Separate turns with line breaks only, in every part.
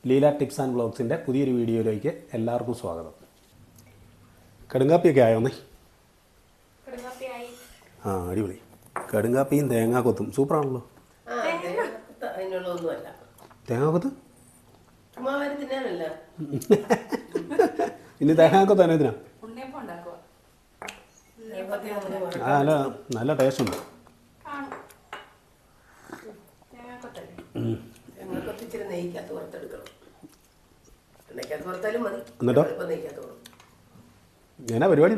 Leela tips and വ്ളോഗ്സിൻ്റെ പുതിയൊരു വീഡിയോയിലേക്ക് എല്ലാവർക്കും സ്വാഗതം. കടുങ്കാപ്പിയൊക്കെ ആയോന്നേ? ആ, അടിപൊളി. കടുങ്കാപ്പിയും തേങ്ങാക്കൊത്തും സൂപ്പറാണല്ലോ. തേങ്ങാക്കൊത്ത് ഇനി തേങ്ങാക്കൊത്ത് തന്നെ ഇതിനാ? ആ, നല്ല ടേസ്റ്റ് ഉണ്ട്. എന്നിട്ടോ എന്നാ പരിപാടി?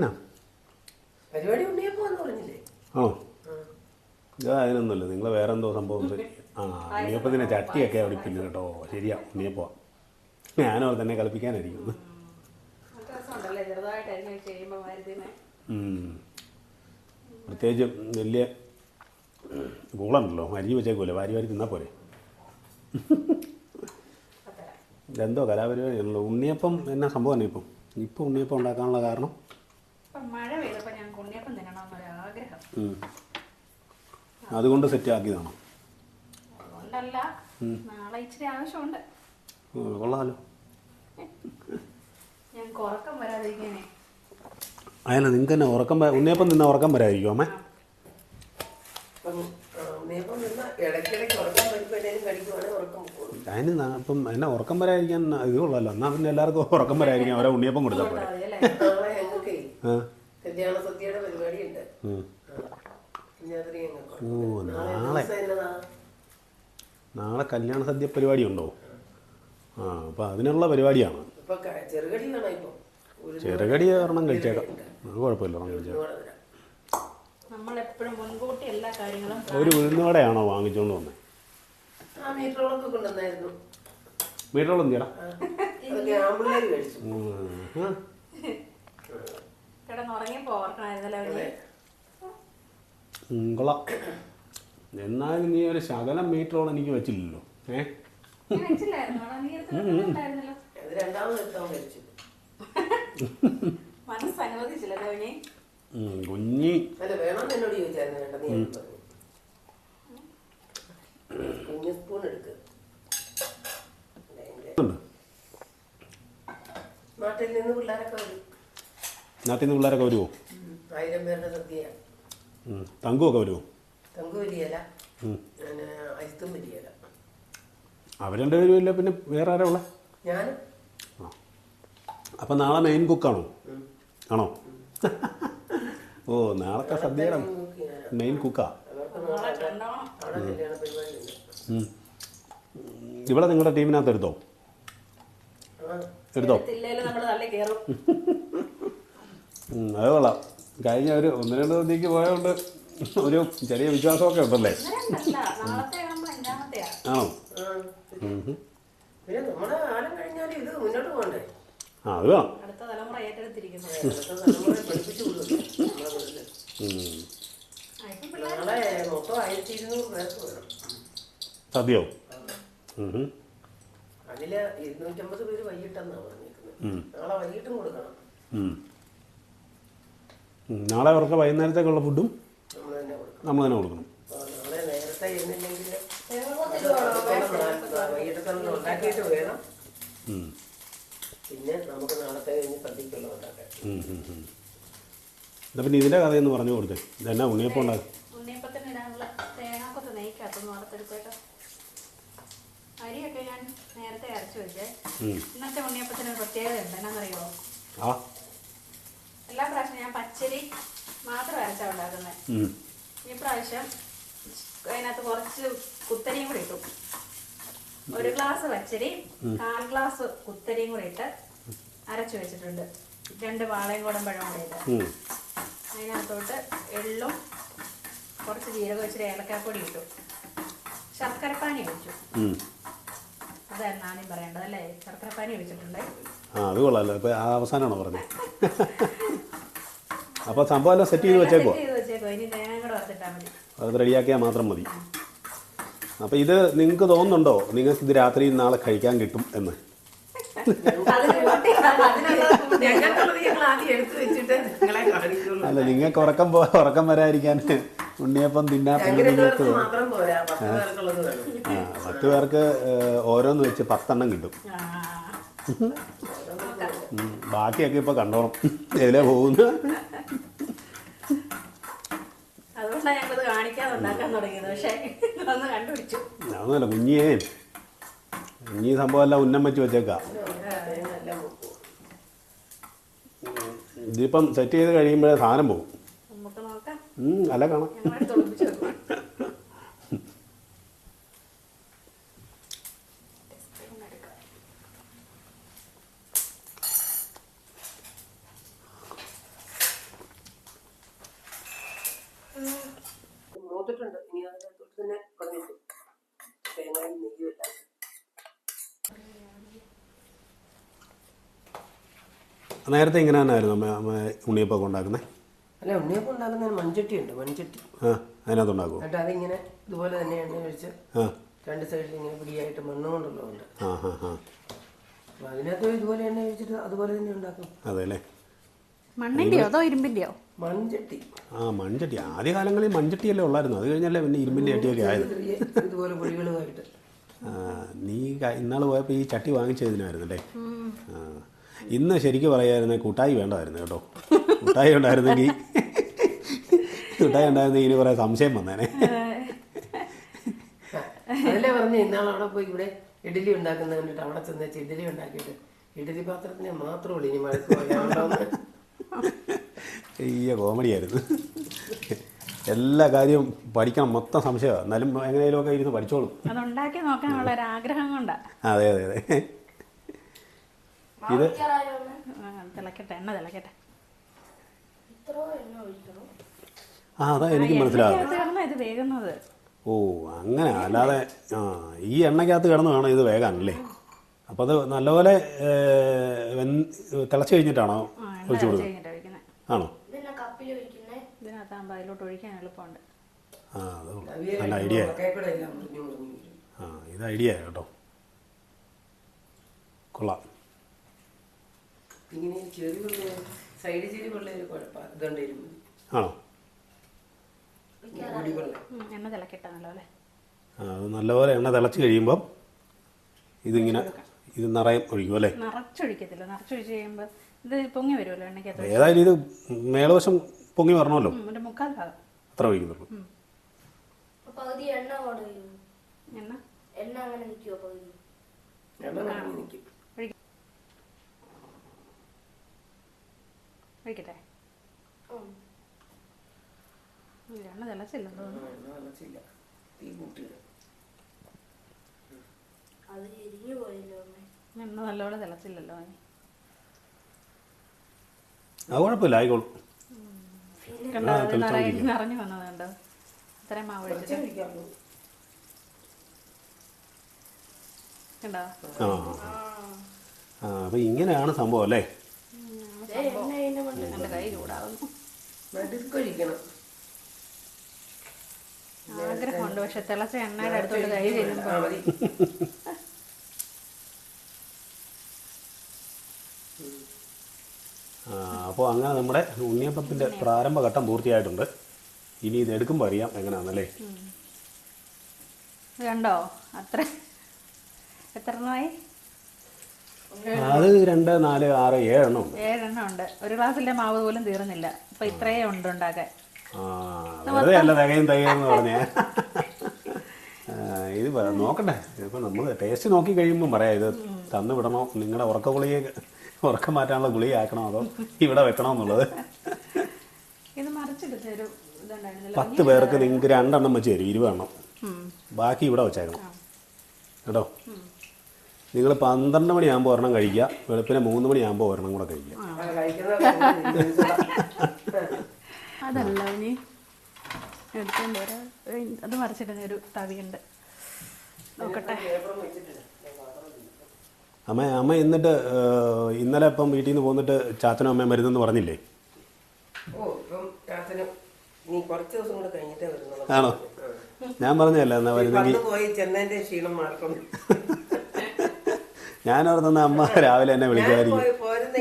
ആണോ? ഇതാ അതിനൊന്നുമില്ല, നിങ്ങൾ വേറെ എന്തോ സംഭവം. ആ, ഉണ്ണിയപ്പത്തിൻ്റെ ചട്ടിയൊക്കെ അവിടെ പിന്നെ കേട്ടോ. ശരിയാ, ഉണ്ണിയപ്പോ ഞാനോ തന്നെ കളിപ്പിക്കാനായിരിക്കും. പ്രത്യേകിച്ച് വലിയ പൂളുണ്ടല്ലോ, അരിഞ്ഞ് വെച്ചേക്കൂല്ലേ, വാരി വാരി തിന്നാൽ പോരെ. ഇതെന്തോ കലാപരിപാടിയാണല്ലോ. ഉണ്ണിയപ്പം എന്നാ സംഭവം തന്നെ ഇപ്പം ഉണ്ണിയപ്പം ഉണ്ടാക്കാനുള്ള കാരണം അതുകൊണ്ട് സെറ്റ് ആക്കിയതാണോ? കൊള്ളാമല്ലോ. അയല്ല, നിങ്ങൾക്ക് തന്നെ ഉണ്ണിയപ്പം നിന്നാ ഉറക്കം വരാതിരിക്കും അമ്മേ? അതിന് ഇപ്പം എന്നെ ഉറക്കം വരാതിരിക്കാൻ ഇത് കൊള്ളാമല്ലോ. എന്നാൽ പിന്നെ എല്ലാവർക്കും ഉറക്കം വരാതിരിക്കാൻ ഓരോ ഉണ്ണിയപ്പം കൊടുത്താൽ പോലെ. ഓ, നാളെ കല്യാണ സദ്യ പരിപാടി ഉണ്ടോ? ആ, അപ്പം അതിനുള്ള പരിപാടിയാണ്. ചെറുകടി ഒരെണ്ണം കഴിച്ചേക്കാം, അത് കുഴപ്പമില്ല, ഒരെണ്ണം കഴിച്ചേക്കാം. ഒരു ഉഴുന്നുവടയാണോ വാങ്ങിച്ചോണ്ട് വന്നത്? മീറ്ററോളം എന്തിയടാ? കൊള്ളാം. എന്നാലും നീ ഒരു ശകലം മീറ്ററോളം എനിക്ക് വെച്ചില്ലല്ലോ. കുഞ്ഞി നാട്ടിൽ നിന്ന് പിള്ളേരൊക്കെ വരുമോ?
1000 പേരുടെ സദ്യ.
തങ്കുമൊക്കെ വരുമോ?
തങ്കു വരികയില്ല, അജിത്തും വരികയില്ല.
അവർ രണ്ടുപേരും ഇല്ല, പിന്നെ വേറെ ആരാ ഉള്ളത്?
ഞാനും.
ആ, അപ്പം നാളെ മെയിൻ കുക്കാണോ? ആണോ? ഓ, നാളത്തെ സദ്യയുടെ മെയിൻ കുക്കാ. ഇവിടെ നിങ്ങളുടെ ടീമിനകത്ത് എടുത്തോ? അത് കൊള്ളാം. കഴിഞ്ഞ ഒരു 1-2 സദ്യക്ക് പോയതുകൊണ്ട് ഒരു ചെറിയ വിശ്വാസമൊക്കെ ഉണ്ടല്ലേ? ആണോ? ആ, അത് വേണം. സദ്യയോ?
അതില് 250 പേര് വൈകിട്ടെന്നാ പറഞ്ഞിരിക്കുന്നത്. നാളെ വൈകിട്ടും കൊടുക്കണം.
നാളെ അവർക്ക് വൈകുന്നേരത്തേക്കുള്ള ഫുഡും നമ്മൾ തന്നെ കൊടുക്കണം.
നാളെ നേരത്തെ ഇരുന്നില്ലെങ്കിൽ വൈകിട്ടത്തെ ഉണ്ടാക്കിയിട്ട് വേണം. പിന്നെ നമുക്ക് നാളത്തെ കഴിഞ്ഞ് സദ്യക്കുള്ള ഉണ്ടാക്കാം.
എന്നാ പിന്നെ ഇതിൻ്റെ കഥയെന്ന് പറഞ്ഞു കൊടുത്തേ. ഇതെന്നാ ഉണ്ണിയപ്പം ഉണ്ടാകും?
അരിയൊക്കെ ഞാൻ നേരത്തെ അരച്ചു വെച്ചേ. ഇന്നത്തെ ഉണ്ണിയപ്പത്തിന് പ്രത്യേകത ഉണ്ട്, എന്നാന്നറിയോ? എല്ലാ പ്രാവശ്യം ഞാൻ പച്ചരി മാത്രം അരച്ചാ ഉണ്ടാക്കുന്നത്. ഈ പ്രാവശ്യം അതിനകത്ത് കുറച്ച് കുത്തരിയും കൂടി ഇട്ടു. 1 ഗ്ലാസ് പച്ചരി 1/4 ഗ്ലാസ് കുത്തരിയും കൂടി ഇട്ട് അരച്ചു വെച്ചിട്ടുണ്ട്. 2 വാളയും പഴം കൂടി ഇട്ട് അതിനകത്തോട്ട് എള്ളും കുറച്ച് ജീരകം വെച്ചിട്ട് ഏലക്കാപ്പൊടി ഇട്ടു. ശർക്കരപ്പാനി ഒഴിച്ചു. അതായിരുന്നു ആദ്യം പറയേണ്ടത് അല്ലേ? ശർക്കരപ്പാനി ഒഴിച്ചിട്ടുണ്ട്.
ആ, അത് കൊള്ളാമല്ലോ. ഇപ്പം ആ അവസാനമാണോ പറഞ്ഞത്? അപ്പോൾ സംഭവം എല്ലാം സെറ്റ് ചെയ്ത് വെച്ചേക്കോ?
ഇനി തേങ്ങ കൂടെ വറുത്തിട്ടാൽ മതി.
അത് റെഡിയാക്കിയാൽ മാത്രം മതി. അപ്പോൾ ഇത് നിങ്ങൾക്ക് തോന്നുന്നുണ്ടോ നിങ്ങൾക്ക് ഇത് രാത്രി നാളെ കഴിക്കാൻ കിട്ടും എന്ന്? അല്ല, നിങ്ങൾക്ക് ഉറക്കം വരാതിരിക്കാൻ ഉണ്ണിയപ്പം തിന്നാൻ നിങ്ങൾക്ക് 10 പേർക്ക് ഓരോന്ന് വെച്ച് 10 കിട്ടും. ബാക്കിയൊക്കെ ഇപ്പോൾ കണ്ടോണം ഇതിലേ പോകുന്നു.
അതുകൊണ്ടാണ് ഞങ്ങളിത് കാണിക്കാതെ ഉണ്ടാക്കാൻ തുടങ്ങിയത്. പക്ഷേ ഒന്ന് കണ്ടുപിടിച്ചു.
അതൊന്നുമല്ല കുഞ്ഞി സംഭവം എല്ലാം ഉന്നം വെച്ച് വെച്ചേക്കാം. ഇതിപ്പം സെറ്റ് ചെയ്ത് കഴിയുമ്പോഴേ സാധനം പോകും.
നമുക്ക് നോക്കാം.
അല്ല കാണാം.
ഞങ്ങളടുത്ത് ഒളിപ്പിച്ച് വെക്കും.
മൂത്തിട്ടുണ്ട്. ഇനി അതിനകത്തോട്ട് തന്നെ പറഞ്ഞിട്ടു തേങ്ങയും നെയ്യുമില്ല.
നേരത്തെ ഇങ്ങനെ തന്നെയായിരുന്നു അമ്മ ഉണ്ണിയപ്പൊക്കെ ഉണ്ടാക്കുന്നത്?
അല്ല, ഉണ്ണിയപ്പം ഉണ്ടാക്കുന്നതിന് മൺചട്ടി ഉണ്ട്. മൺചട്ടി
അതിനകത്ത് ഉണ്ടാക്കുമോ?
എന്നിട്ട് അതിങ്ങനെ ഇതുപോലെ തന്നെ എണ്ണ ഒഴിച്ച് 2 സൈഡിൽ ഇങ്ങനെ പിടിയായിട്ട് മണ്ണ് കൊണ്ടുള്ളതുണ്ട്. അപ്പം അതിനകത്ത് ഇതുപോലെ എണ്ണ ഒഴിച്ചിട്ട് അതുപോലെ തന്നെ ഉണ്ടാക്കും.
അതെ അല്ലേ?
മണ്ണിൻ്റെയോ അതോ ഇരുമ്പിൻ്റെയോ?
മൺചട്ടി.
മൺചട്ടി ആദ്യകാലങ്ങളിൽ മൺചട്ടിയല്ലേ ഉള്ളായിരുന്നു. അത് കഴിഞ്ഞല്ലേ പിന്നെ ഇരുമ്പിൻ്റെ ചട്ടിയൊക്കെ ആയത്.
ഇതുപോലെ പൊടികളുമായിട്ട്.
നീ ഇന്നാൾ പോയപ്പോൾ ഈ ചട്ടി വാങ്ങിച്ചതിനായിരുന്നു അല്ലേ? ഇന്ന് ശരിക്കും പറയായിരുന്നു കൂട്ടായി വേണ്ടമായിരുന്നു കേട്ടോ. കൂട്ടായി ഉണ്ടായിരുന്നെങ്കിൽ ഇതിന് കുറേ സംശയം വന്നേനെ.
അതല്ലേ പറഞ്ഞ ഇന്നാൾ അവിടെ പോയി ഇവിടെ ഇഡലി ഉണ്ടാക്കുന്ന കണ്ടിട്ട് അവിടെ ചെന്ന് വെച്ച് ഇഡലി ഉണ്ടാക്കിയിട്ട് ഇഡലി പാത്രത്തിനെ മാത്രമേ ഉള്ളൂ ഇനി മഴക്ക് പോയാൽ.
വലിയ കോമഡിയായിരുന്നു. എല്ലാ കാര്യവും പഠിക്കണം, മൊത്തം സംശയമാണ്. എന്നാലും എങ്ങനെയും ഒക്കെ ഇരുന്ന് പഠിച്ചോളും.
അതുണ്ടാക്കി നോക്കാനുള്ള ഒരു ആഗ്രഹം കൊണ്ടാ.
അതെ. ഇത്
തിളക്കട്ടെ, എണ്ണ തിളക്കട്ടെ.
അതാ എനിക്ക് മനസ്സിലാകും.
ഇത് വേകുന്നത്.
ഓ അങ്ങനെ. അല്ലാതെ ഈ എണ്ണയ്ക്കകത്ത് കിടന്ന് വേണം ഇത് വേകാനല്ലേ? അപ്പോൾ അത് നല്ലപോലെ തിളച്ച് കഴിഞ്ഞിട്ടാണോ ഒഴിച്ചു കൊടുക്കുന്നത്? ആണോ?
ഇതിനകത്താകുമ്പോൾ അതിലോട്ട് ഒഴിക്കാൻ എളുപ്പമുണ്ട്.
അത് നല്ല ഐഡിയ. ഇത് ഐഡിയ കേട്ടോ, കൊള്ളാം.
ഇങ്ങനെ സൈഡ് ചെരി കൊള്ളൊരു കുഴപ്പം ഇതുകൊണ്ടിരുന്നു.
ആണോ?
എണ്ണ തിളക്കട്ടെ നല്ലപോലെ.
അത് നല്ലപോലെ എണ്ണ തിളച്ച് കഴിയുമ്പം ഇത് നിറയെ ഒഴിക്കും അല്ലേ?
നിറച്ചൊഴിക്കത്തില്ല. നിറച്ചൊഴിച്ച് കഴിയുമ്പോൾ ഇത് പൊങ്ങി വരുമല്ലോ എണ്ണയ്ക്കകത്ത്.
ഏതായാലും ഇത് മേൽവശം പൊങ്ങി വരണമല്ലോ.
ഒരു 1/4 ഭാഗം
അത്ര ഒഴിക്കുന്നുള്ളൂ.
എണ്ണ
അങ്ങനെ നിൽക്കുമോ? പകുതി നിൽക്കും.
ഒഴിക്കട്ടെ. എണ്ണ തിളച്ചില്ല. എണ്ണ നല്ലോണം തിളച്ചില്ലല്ലോ.
അത് കുഴപ്പമില്ല, ആയിക്കോളും.
നിറഞ്ഞു വന്നത് കണ്ടോ? ഇത്രയും മാവ് ഒഴിച്ചിട്ട് കണ്ടോ?
അപ്പൊ ഇങ്ങനെയാണ് സംഭവം അല്ലേ?
എൻ്റെ കൈ ചൂടാവുന്നു. ആഗ്രഹമുണ്ട്, പക്ഷെ തിളച്ച എണ്ണയുടെ അടുത്തോട്ട് കൈ ചെല്ലുമ്പോൾ
അപ്പോൾ അങ്ങനെ നമ്മുടെ ഉണ്ണിയപ്പത്തിൻ്റെ പ്രാരംഭഘട്ടം പൂർത്തിയായിട്ടുണ്ട്. ഇനി ഇത് എടുക്കുമ്പോൾ അറിയാം എങ്ങനെയാണല്ലേ.
കണ്ടോ? എത്ര എണ്ണമായി?
അത് 2, 4, 6, 7 എണ്ണം ഉണ്ട്.
7 എണ്ണം ഉണ്ട്. ഒരു ഗ്ലാസ്സിലെ മാവ് പോലും തീർന്നില്ല. അപ്പൊ ഇത്രയേ ഉണ്ട് ഉണ്ടാക്കാൻ.
വെറുതെ അല്ല തികയെന്ന് പറഞ്ഞേ. ഇത് നോക്കട്ടെ, ഇപ്പൊ നമ്മൾ ടേസ്റ്റ് നോക്കി കഴിയുമ്പോൾ പറയാം ഇത് തന്നു വിടണോ, നിങ്ങളുടെ ഉറക്കം മാറ്റാനുള്ള ഗുളിക ആക്കണോ, അതോ ഇവിടെ വെക്കണോ എന്നുള്ളത്.
ഇത് മറിച്ചെടുത്തൊരു
10 പേർക്ക് നിങ്ങൾക്ക് 2 എണ്ണം വെച്ച് തരും, 20 എണ്ണം. ബാക്കി ഇവിടെ വെച്ചേക്കണം കേട്ടോ. നിങ്ങൾ 12 മണിയാകുമ്പോൾ ഒരെണ്ണം കഴിക്കുക, വെളുപ്പിനെ 3 മണിയാകുമ്പോൾ ഒരെണ്ണം കൂടെ കഴിക്കുക.
അതല്ല ഇനി എടുത്തോണ്ട് അത് മറിച്ചിടുന്ന ഒരു തവിയുണ്ട്, നോക്കട്ടെ.
അമ്മ എന്നിട്ട് ഇന്നലെ ഇപ്പം വീട്ടിൽ നിന്ന് പോന്നിട്ട് ചാച്ചനും അമ്മയും വരുന്നെന്ന് പറഞ്ഞില്ലേ? ആണോ? ഞാൻ പറഞ്ഞല്ലേ എന്നാ വരുന്നെങ്കിൽ. ഞാൻ ഓർത്തുന്ന അമ്മ രാവിലെ എന്നെ വിളിക്കാതിരിക്കും.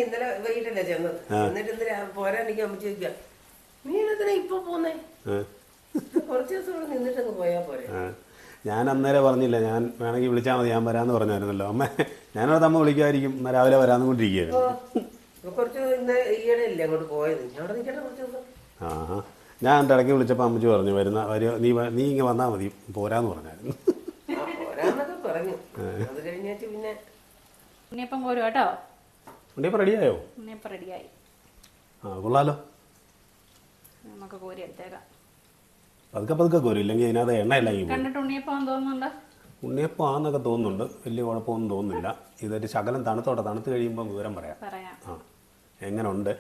ഇന്നലെ വൈകിട്ടല്ലേ ചെന്നത്. എന്നിട്ട് പോരാനിക്ക് അമ്മ ചോദിക്കാം, നീ എന്തിനാ ഇപ്പൊ പോന്നേ? കുറച്ച് ദിവസം കൂടെ നിന്നിട്ടങ്ങ് പോയാ പോരെ.
ഞാൻ അന്നേരം പറഞ്ഞില്ല, ഞാൻ വേണമെങ്കിൽ വിളിച്ചാൽ മതി, ഞാൻ വരാമെന്ന് പറഞ്ഞായിരുന്നല്ലോ. അമ്മ ഞാനവിടെ അമ്മ വിളിക്കുമായിരിക്കും, എന്നാൽ രാവിലെ വരാമെന്ന് കൊണ്ടിരിക്കുകയായിരുന്നു.
കുറച്ച് ഇന്ന് ഈയിടെ ഇല്ലേ അങ്ങോട്ട് പോയത്, ഞാൻ അവിടെ നിൽക്കട്ടെ കുറച്ച് ദിവസം.
ആ ഞാൻ എൻ്റെ ഇടയ്ക്ക് വിളിച്ചപ്പോൾ അമ്മച്ചി പറഞ്ഞു നീ ഇങ്ങനെ വന്നാൽ മതി, പോരാന്ന് പറഞ്ഞായിരുന്നു.
പോരാന്നൊക്കെ പറഞ്ഞു. അത് കഴിഞ്ഞിട്ട് പിന്നെ
ഉണ്ണിയപ്പം കോരും കേട്ടോ.
ഉണ്ണിയപ്പം റെഡിയായോ?
ഉണ്ണിയപ്പം റെഡിയായി.
കൊള്ളാലോ.
നമുക്ക് കോരി എടുത്തേക്കാം.
പതുക്കെ കോരും, ഇല്ലെങ്കിൽ ഇതിനകത്ത് എണ്ണയെല്ലാം ഈ
കണ്ടിട്ട് ഉണ്ണിയപ്പം തോന്നുന്നുണ്ടോ?
ഉണ്ണിയപ്പം ആന്നൊക്കെ തോന്നുന്നുണ്ട്, വലിയ കുഴപ്പമൊന്നും തോന്നുന്നില്ല. ഇതൊരു ശകലം തണുത്ത് കഴിയുമ്പോൾ വിവരം പറയാം. ആ എങ്ങനെ ഉണ്ട്.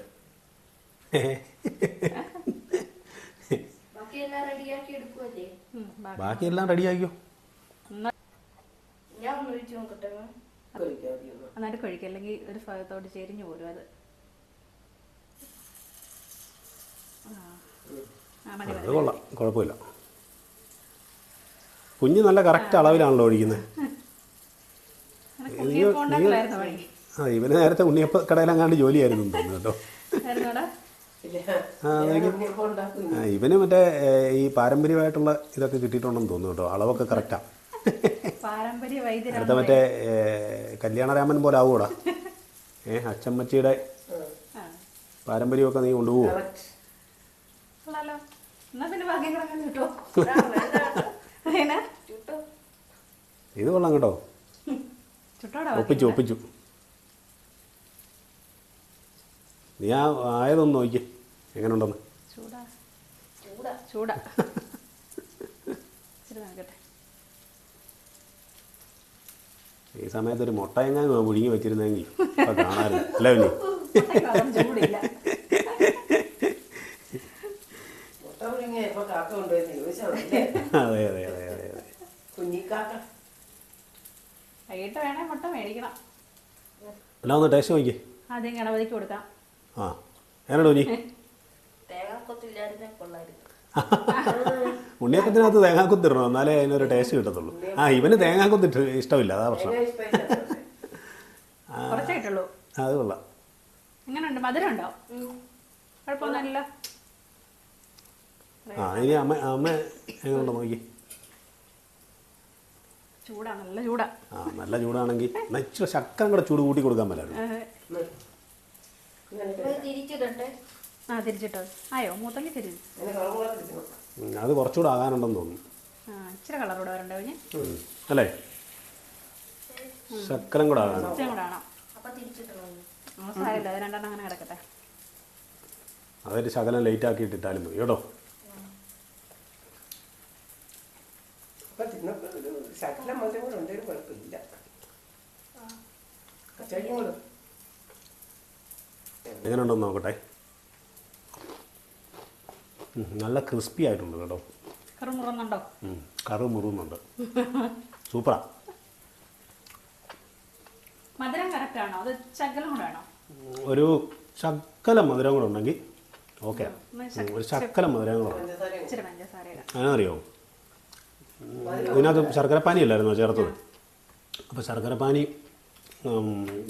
ബാക്കിയെല്ലാം റെഡിയാക്കിയോ?
എന്നിട്ട് കഴിക്കും, അല്ലെങ്കിൽ ഒരു ഭാഗത്തോട്ട് ചെരിഞ്ഞു പോരും അത്.
അത് കൊള്ളാം, കുഴപ്പമില്ല. കുഞ്ഞ് നല്ല കറക്റ്റ് അളവിലാണല്ലോ ഒഴിക്കുന്നത്. ആ ഇവന് നേരത്തെ ഉണ്ണിയപ്പ കടയിലെങ്ങാണ്ട് ജോലിയായിരുന്നു തോന്നുന്നു കേട്ടോ. ഇവന് മറ്റേ ഈ പാരമ്പര്യമായിട്ടുള്ള ഇതൊക്കെ കിട്ടിയിട്ടുണ്ടെന്ന് തോന്നുന്നു കേട്ടോ. അളവൊക്കെ കറക്റ്റാ. അടുത്ത മറ്റേ കല്യാണരാമൻ പോലെ ആവൂടാ. അച്ചമ്മച്ചിയുടെ പാരമ്പര്യമൊക്കെ നീ കൊണ്ടുപോകുമോ? ഇത് കൊള്ളാം കേട്ടോ. ഒപ്പിച്ചു. നീ ആയതൊന്ന് നോക്കിയേ എങ്ങനെ ഉണ്ടെന്ന്.
ചൂടാ
ഈ സമയത്ത് ഒരു മുട്ട എങ്ങാനും പുഴുങ്ങി വെച്ചിരുന്നെങ്കിൽ കാണാറില്ല അല്ലേ കുഞ്ഞി? അതെ
വൈകിട്ട് വേണേ മുട്ട മേടിക്കണം.
എല്ലാം ഒന്ന് ടേസ്റ്റ് നോക്കിയേ.
ആദ്യം ഗണപതിക്ക് കൊടുക്കാം.
ആ ഞാനോ കുഞ്ഞി? ഉണ്ണിയപ്പത്തിനകത്ത് തേങ്ങാക്കൊത്തിടണം, എന്നാലേ അതിനൊരു ടേസ്റ്റ് കിട്ടത്തുള്ളൂ. ഇവന് തേങ്ങാക്കൊത്തിട്ട് ഇഷ്ടമില്ല, അതാ പ്രശ്നം.
കുറച്ചായിട്ടുള്ളൂ.
അത് കൊള്ളാം.
എങ്ങനെയുണ്ട്? മധുരം ഉണ്ടോ? കുഴപ്പമൊന്നുമില്ല.
ഇനി അമ്മ എങ്ങനെയുണ്ടോ നോക്കി.
ചൂടാ, നല്ല ചൂടാ.
നല്ല ചൂടാണെങ്കിൽ ഇച്ചിരി ശക്കം കൂടെ ചൂട് കൂട്ടി കൊടുക്കാൻ പറ്റില്ല.
തിരിച്ചിട്ടോ ആയോ? മൂത്തങ്ങി തിരിച്ചു.
അത് കുറച്ചുകൂടെ ആകാനുണ്ടെന്ന് തോന്നുന്നു.
ഇച്ചിരി കളർ കൂടെ വരണ്ടേ കുഞ്ഞ്?
അല്ലേ? ശക്കരം കൂടെ ആകാനോ?
സാരില്ല, അത് രണ്ടെണ്ണം അങ്ങനെ കിടക്കട്ടെ.
അതൊരു ശകലം ലേറ്റ് ആക്കിയിട്ട് ഇട്ടാലും മതി കേട്ടോ. എങ്ങനെയുണ്ടെന്ന് നോക്കട്ടെ. നല്ല ക്രിസ്പി ആയിട്ടുണ്ട് കേട്ടോ. കറു മുറുന്നുണ്ട്. സൂപ്പറാ.
മധുരം കറക്റ്റ് ആണോ? അത് ശകലം കൂടെ ആണോ?
ഒരു ശക്കലം മധുരം കൂടെ ഉണ്ടെങ്കിൽ ഓക്കെ. ഒരു ശക്കലം മധുരം കൂടെ അതിനറിയോ? ഇതിനകത്ത് ശർക്കരപ്പാനി അല്ലായിരുന്നോ ചേർത്തത്? അപ്പോൾ ശർക്കരപ്പാനി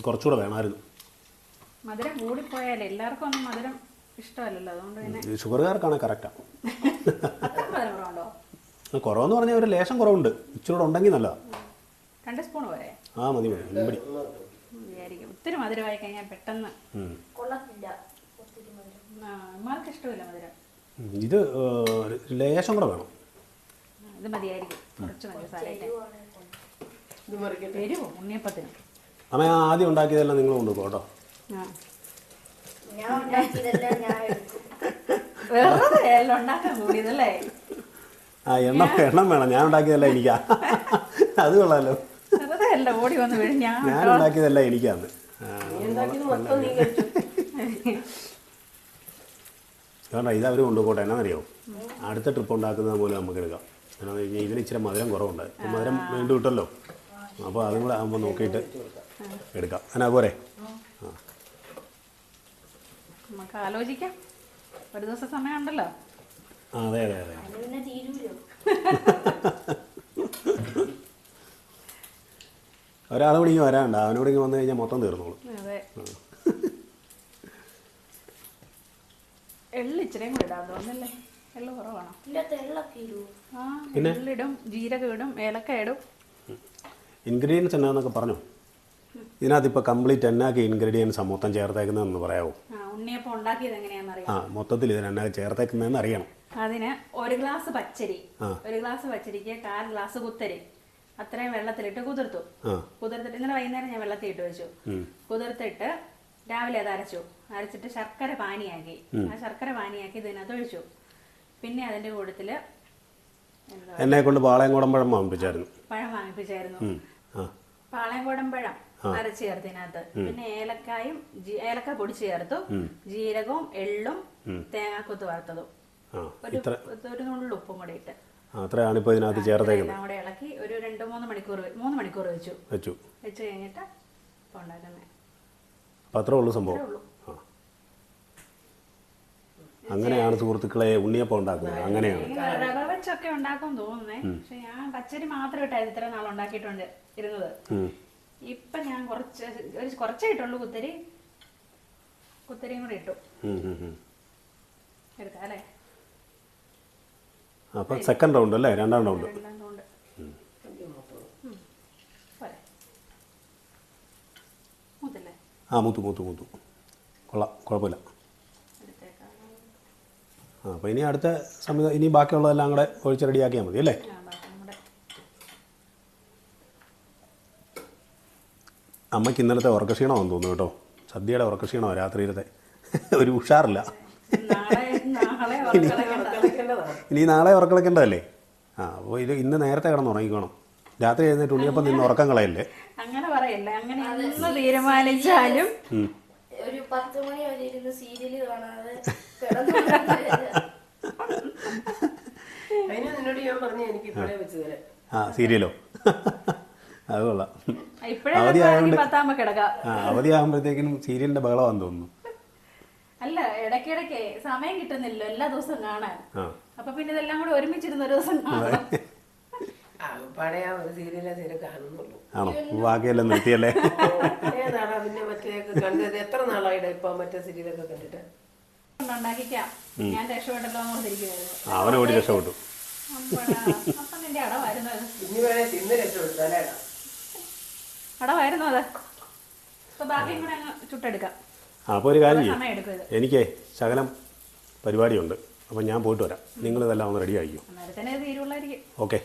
കുറച്ചുകൂടെ വേണമായിരുന്നു.
മധുരം കൂടിപ്പോയാലേ എല്ലാവർക്കും ഒന്നും മധുരം ഇഷ്ടമല്ലല്ലോ, അതുകൊണ്ട്
ഷുഗറുകാർക്കാണ് കറക്റ്റാണ്. കുറവെന്ന് പറഞ്ഞാൽ ഒരു ലേശം കുറവുണ്ട്. ഇച്ചിരി ഉണ്ടെങ്കിൽ നല്ലതാണ്.
2 സ്പൂൺ പോരെ?
മതി
ഒത്തിരി മധുരമായി കഴിഞ്ഞാൽ പെട്ടെന്ന് അമ്മമാർക്ക് ഇഷ്ടമില്ല മധുരം.
ഇത് ലേശം കൂടെ വേണം.
ഇത് മതിയായിരിക്കും. കുറച്ച് വരുമോ ഉണ്ണിയപ്പത്തിന്?
അമ്മ ആദ്യം ഉണ്ടാക്കിയതെല്ലാം നിങ്ങൾ കൊണ്ടുപോകും കേട്ടോ.
ഉണ്ടാക്കാൻ കൂടിയതല്ലേ?
എണ്ണം വേണം. ഞാൻ ഉണ്ടാക്കിയതല്ല എനിക്കാ. അത് കൊള്ളാലോ.
ഓടി വന്ന്
ഞാൻ ഉണ്ടാക്കിയതല്ല എനിക്കാന്ന്. കാരണം ഇത് അവർ കൊണ്ടുപോട്ടെ. എന്നാന്നറിയോ? അടുത്ത ട്രിപ്പ് ഉണ്ടാക്കുന്നത് പോലെ നമുക്ക് എടുക്കാം. കാരണം ഇതിന് ഇച്ചിരി മധുരം കുറവുണ്ട്. മധുരം വീണ്ടും കിട്ടുമല്ലോ. അപ്പോൾ അതും കൂടെ ആകുമ്പോൾ നോക്കിയിട്ട് എടുക്കാം. എന്നാ പോരെ?
നമുക്ക് ആലോചിക്കാം. ഒരു ദിവസം സമയമുണ്ടല്ലോ.
അതെ ഒരാൾ കൂടി ഇങ്ങനെ വരാനുണ്ട്. അവനോട് ഇങ്ങനെ വന്നു കഴിഞ്ഞാൽ മൊത്തം തീർന്നോളൂ.
എള്ളി ഇച്ചിരിയും കൂടെ ഇടാൻ തോന്നുന്നല്ലേ? എള്ള് കുറവാണോ?
ഇതിനകത്ത് എള്ളൊക്കെ ഇടുവോ?
ആ, എള്ളിടും, ജീരകം ഇടും, ഏലക്ക ഇടും.
ഇൻഗ്രീഡിയൻസ് എന്നാന്നൊക്കെ പറഞ്ഞു. ഇതിനകത്ത് ഇപ്പോൾ കംപ്ലീറ്റ് എന്നാക്കി ഇൻഗ്രീഡിയൻസ് മൊത്തം ചേർത്തേക്കുന്നതെന്ന് പറയാമോ?
ഉണ്ണിയപ്പം ഉണ്ടാക്കിയത് എങ്ങനെയാണെന്നറിയാം.
മൊത്തത്തിൽ ഇതിന് എന്നാക്കി ചേർത്തേക്കുന്നതെന്ന് അറിയണം.
അതിന് 1 ഗ്ലാസ് പച്ചരി, 1 ഗ്ലാസ് പച്ചരിക്ക് 1/4 ഗ്ലാസ് കുത്തരി അത്രയും വെള്ളത്തിലിട്ട് കുതിർത്തിട്ട് ഇന്നലെ വൈകുന്നേരം ഞാൻ വെള്ളത്തിൽ ഇട്ട് വെച്ചു. കുതിർത്തിട്ട് രാവിലെ അത് അരച്ചിട്ട് ശർക്കര പാനിയാക്കി. ആ ശർക്കര പാനിയാക്കി ഇതിനകത്ത് ഒഴിച്ചു. പിന്നെ അതിന്റെ കൂട്ടത്തില്
എന്നെ കൊണ്ട് പാളയംകോടൻ പഴം വാങ്ങിപ്പിച്ചായിരുന്നു.
പാളയംകോടൻ പഴം അരച്ച് ചേർത്ത് ഇതിനകത്ത്. പിന്നെ ഏലക്ക പൊടിച്ച് ചേർത്തു, ജീരകവും എള്ളും തേങ്ങാക്കൊത്ത് വറുത്തതും ഒരു നുള്ളു ഉപ്പും കൂടെ ഇട്ട്
അത്രയാണ് ഇപ്പോൾ ഇതിനകത്ത് ചേർത്തേക്കുന്നത്.
എല്ലാം കൂടെ ഇളക്കി ഒരു 3 മണിക്കൂർ വെച്ചു കഴിഞ്ഞിട്ട് ഉണ്ടാക്കുന്നത്.
അപ്പം അത്രേ ഉള്ളൂ സംഭവം.
അങ്ങനെയാണ്
സുഹൃത്തുക്കളെ ഉണ്ണിയപ്പം ഉണ്ടാക്കുന്നത്. അങ്ങനെയാണ്
റവ വെച്ചൊക്കെ ഉണ്ടാക്കും തോന്നുന്നേ. പക്ഷെ ഞാൻ പച്ചരി മാത്രം ഇട്ടായിരുന്നു ഇത്ര നാൾ ഉണ്ടാക്കിയിട്ടുണ്ട് ഇരുന്നത്. ഇപ്പൊ ഞാൻ കുറച്ചേ ഇട്ടുള്ളൂ. കുത്തരിയും കൂടെ ഇട്ടു. എടുക്കാം അല്ലേ?
അപ്പം സെക്കൻഡ് റൗണ്ട് അല്ലേ? രണ്ടാം റൗണ്ട്. മൂത്തു കൊള്ളാം, കുഴപ്പമില്ല. അപ്പോൾ ഇനി അടുത്ത സമയത്ത് ഇനി ബാക്കിയുള്ളതെല്ലാം കൂടെ ഒഴിച്ച് റെഡിയാക്കിയാൽ മതി അല്ലേ? അമ്മയ്ക്ക് ഇന്നലത്തെ ഉറക്കക്ഷീണമാണെന്ന് തോന്നുന്നു കേട്ടോ. സദ്യയുടെ ഉറക്കക്ഷീണമാണ് രാത്രിയിലത്തെ. ഒരു ഉഷാറില്ല. ഇനി നാളെ ഉറക്കളക്കേണ്ടതല്ലേ? അപ്പോൾ ഇന്ന് നേരത്തെ കിടന്നുറങ്ങിക്കണം. രാത്രി എഴുന്നേറ്റ് ഉണ്ണിയപ്പം നിന്ന് ഉറക്കം കളയല്ലേ?
അങ്ങനെ പറയല്ല. അങ്ങനെ എന്ന് തീരുമാനിച്ചാലും
ഒരു 10 മണി വരെ ഇരുന്ന് സീരിയല് കാണാതെ
നിന്നോട് ഞാൻ പറഞ്ഞു എനിക്ക് ഇപ്പോഴേ വെച്ച് തരാം.
സീരിയലോ? അത് കൊള്ളാം. അവധിയാകുമ്പോഴത്തേക്കിനും സീരിയലിന്റെ ബഹളമാണെന്ന് തോന്നുന്നു.
അല്ല, ഇടയ്ക്കിടയ്ക്ക് സമയം കിട്ടുന്നില്ലല്ലോ എല്ലാ ദിവസവും കാണാൻ. അപ്പൊ പിന്നെ ഇതെല്ലാം കൂടെ ഒരുമിച്ചിരുന്ന ഒരു ദിവസം കാണാം.
പഴയ ഒരു സീരിയലേ തീരെ കാണുന്നുള്ളൂ.
ആണോ? ബാക്കിയെല്ലാം നിർത്തിയല്ലേ?
ഏതാണോ പിന്നെ മറ്റേ കണ്ടത്? എത്ര നാളായിട്ട് ഇപ്പൊ മറ്റേ സീരിയലൊക്കെ കണ്ടിട്ട്
ഉണ്ടാക്കിക്കാം. ഞാൻ രക്ഷപ്പെട്ടല്ലോ എന്ന് ഓർത്തിരിക്കുവായിരുന്നു.
അവനോടി രക്ഷപ്പെട്ടു.
അപ്പൊ നിന്റെ അടവായിരുന്നു അത്.
ഇനി വേണേ തിന്ന് രക്ഷപ്പെടുത്താലേ
അടവായിരുന്നു അത്. അപ്പൊ ബാക്കിയും കൂടെ അങ്ങ് ചുട്ടെടുക്കാം.
അപ്പോൾ ഒരു കാര്യം ചെയ്യും, എനിക്ക് ശകലം പരിപാടിയുണ്ട്. അപ്പം ഞാൻ പോയിട്ട് വരാം. നിങ്ങളിതെല്ലാം ഒന്ന് റെഡി ആയിരിക്കും. ഓക്കെ.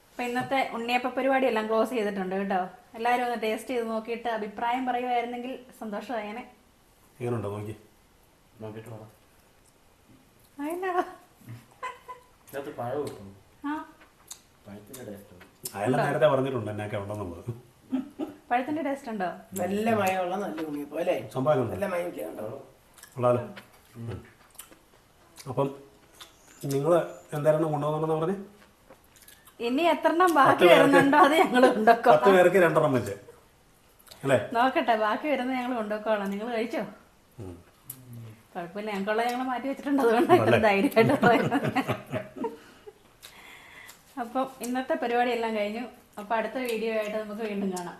അപ്പം ഇന്നത്തെ ഉണ്ണിയപ്പ പരിപാടി എല്ലാം ക്ലോസ് ചെയ്തിട്ടുണ്ട് കേട്ടോ. എല്ലാവരും ഒന്ന് ടേസ്റ്റ് ചെയ്ത് നോക്കിയിട്ട് അഭിപ്രായം പറയുമായിരുന്നെങ്കിൽ സന്തോഷമായേനെ.
എങ്ങനെയുണ്ടോ നോക്കി അതെല്ലാം നേരത്തെ പറഞ്ഞിട്ടുണ്ട് എന്നൊക്കെ ഉണ്ടെന്നുള്ളത്.
പഴത്തിന്റെ ടേസ്റ്റ് ഉണ്ടോ?
നല്ല മയമുള്ള നല്ല ഉണ്ണിയപ്പം അല്ലേ?
സംഭവം
നല്ല മയമില്ല
ഉള്ളാലോ. അപ്പം നിങ്ങൾ എന്തായിരുന്നു കൊണ്ടുപോകണമെന്ന് പറഞ്ഞേ?
ഇനി എത്രണ്ണം ബാക്കി വരുന്നുണ്ടോ അത് ഞങ്ങൾ ഉണ്ടാക്കാം.
10 പേർക്ക് 2 എണ്ണം വെച്ച് അല്ലേ?
നോക്കട്ടെ, ബാക്കി വരുന്നത് ഞങ്ങൾ കൊണ്ടുപോക്കോളാം. നിങ്ങൾ കഴിച്ചോ? കുഴപ്പമില്ല, ഞങ്ങൾക്കുള്ള ഞങ്ങൾ മാറ്റി വെച്ചിട്ടുണ്ട്. അതുകൊണ്ട് ധൈര്യമായിട്ട് പറയുന്നത്. അപ്പം ഇന്നത്തെ പരിപാടി എല്ലാം കഴിഞ്ഞു. അപ്പം അടുത്ത വീഡിയോ ആയിട്ട് നമുക്ക് വീണ്ടും കാണാം.